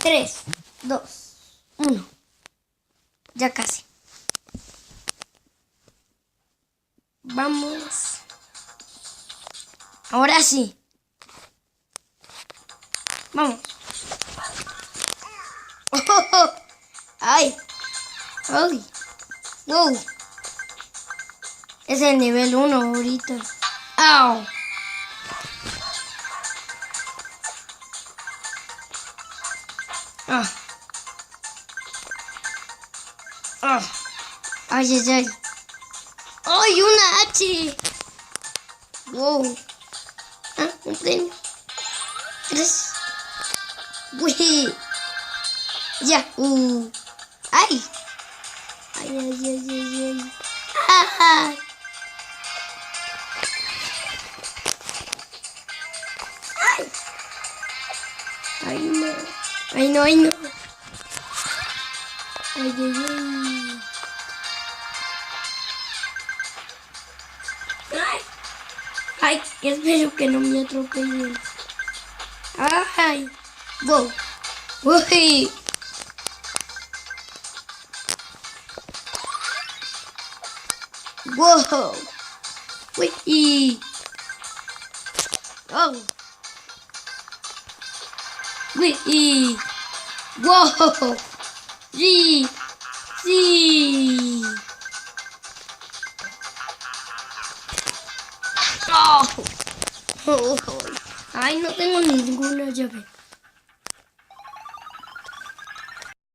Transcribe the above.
3, 2, 1. Ya casi. Vamos. Ahora sí. Vamos. Oh, ay. Ay. Wow. Es el nivel 1 ahorita. Au. Ah. Ah. Ay, ay, ay. ¡Ay, una H! Wow. Ah, un premio. 3. Uy. Ya. Ay. Ay, ay, ay, ay, ay. Ah. Ay. Ay, no. Ay, no, ay, no. Ay, ay, ay. Ay. Ay, espero que no me atropellen. Ay. Wow. Uy. Wow. Uy. Oh. Uy. Wow. Sí. Sí. Oh. Ay, no tengo ninguna llave.